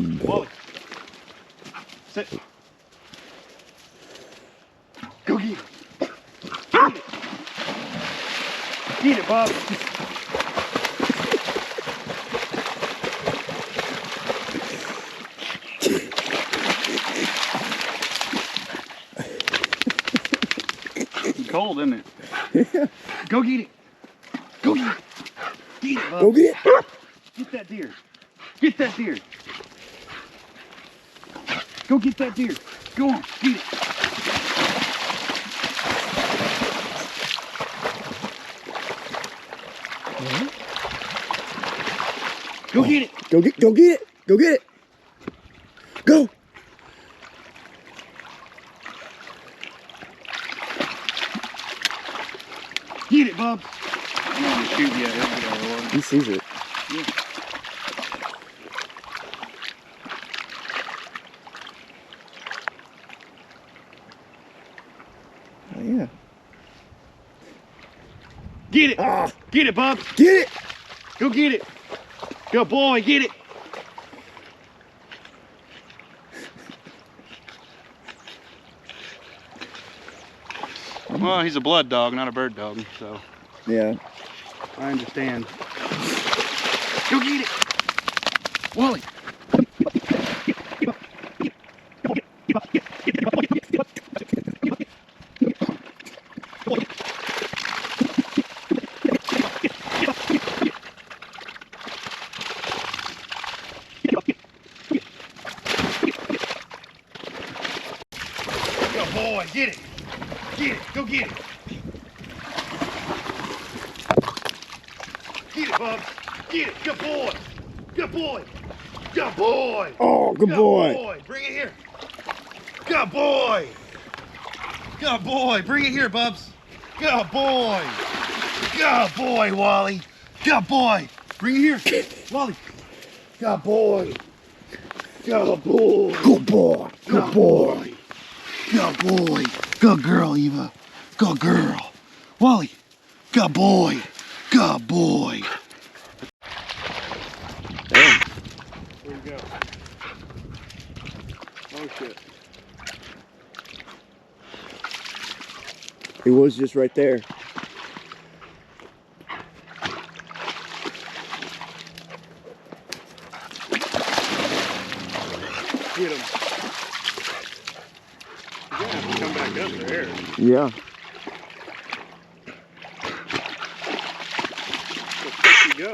Walle. Sit. Go get it. Get it. Get it, Bob. It's cold, isn't it? Yeah. Go get it. Go get it. Get it, Bob. Go get it. Get that deer. Get that deer. Go get that deer. Go on, get it. Go get it. Go get it. Go get it. Go. Get it, Bob. I'm not gonna shoot yet. He'll get out of the water. He sees it. Yeah. Oh, yeah. Get it. Ah. Get it, Bob. Get it. Go get it. Good boy, get it. Well, he's a blood dog, not a bird dog, so Yeah. I understand. Go get it. Walle. Good boy, get it. Get it, go get it. Get it, Bub. Get it, good boy. Good boy. Good boy. Oh, good boy. Bring it here. Good boy. Good boy. Bring it here, Bubs. Good boy. Good boy, Walle. Good boy. Bring it here. Walle. Good boy. Good boy. Good boy. Good boy. Good boy. Good girl, Eva. Good girl. Walle. Good boy. Good boy. Damn. Where'd he go? Oh shit. He was just right there. Get him. He's gonna have to come back up there. Yeah. Where'd he go?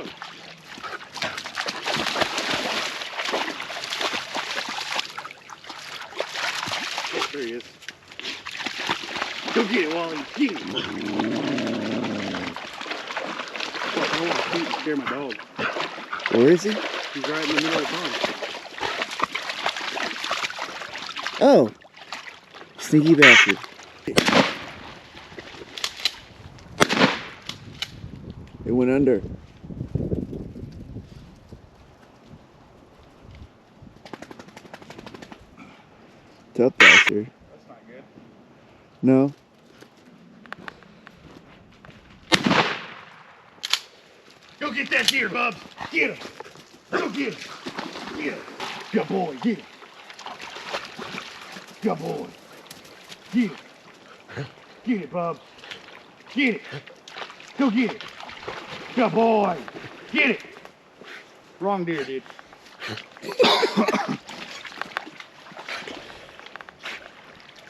Oh, there he is. Go get it, Walle. Get it. I don't want to shoot and scare my dog. Where is he? He's right in the middle of the pond. Oh. Sneaky bastard. It went under. Tough bastard. That's not good. No. Go get that deer, Bub. Get him. Go get him. Get him. Good boy. Get him. Good boy. Get it. Get it, Bub. Get it. Go get it. Good boy. Get it. Wrong deer, dude.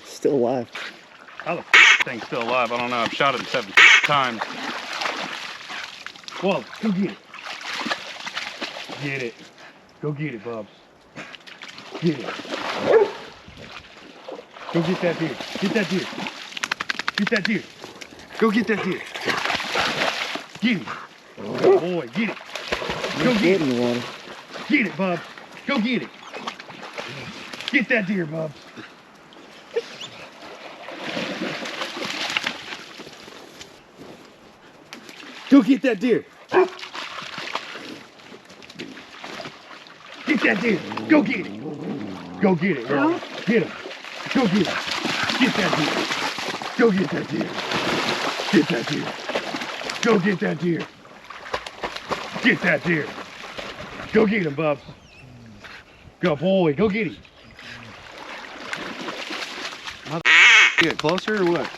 Still alive. How the thing's still alive? I don't know. I've shot it 7 times. Whoa, go get it. Get it. Go get it, Bubs. Get it. Go get that deer. Get that deer. Get that deer. Go get that deer. Get it. Good boy, get it. Go get in it. the water. Get it, Bubs. Go get it. Get that deer, Bubs. Go get that deer. Get that deer. Go get it. Go get it, Walle. Get him. Go get it. Get that deer. Go get that deer. Get that deer. Go get that deer. Get that deer. Go get him, Bubs. Good boy. Go get him. Get closer or what?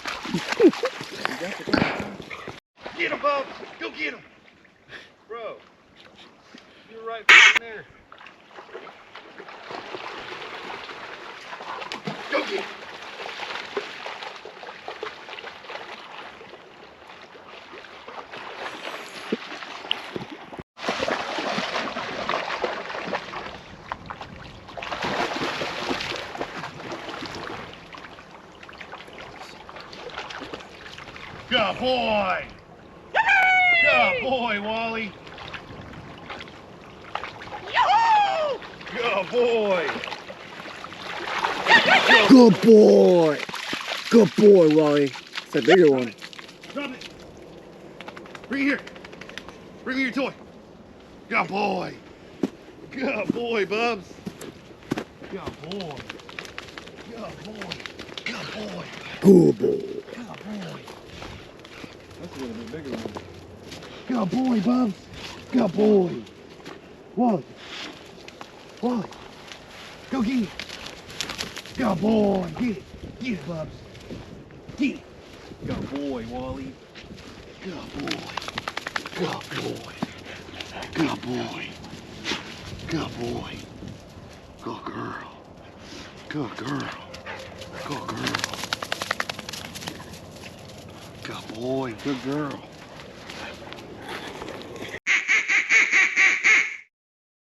Get him, Bubs. Go get him. Bro, you're right in there. Go get him. Good boy! Good boy, Wally! Good boy! Good boy. Good boy, Wally. It's a bigger one. Drop it! Bring it here! Bring me your toy! Good boy! Good boy, Bubs! Good boy! Good boy! Good boy! Good boy. Good boy! That's a little bit bigger one. Good boy, Bubs! Good boy! Wally! Wally! Go get it! Good boy! Get it! Get it, Bubs! Get it! Good boy, Wally! Good boy! Good boy! Good boy! Good boy! Good girl! Good girl! Good girl! Good boy! Good girl!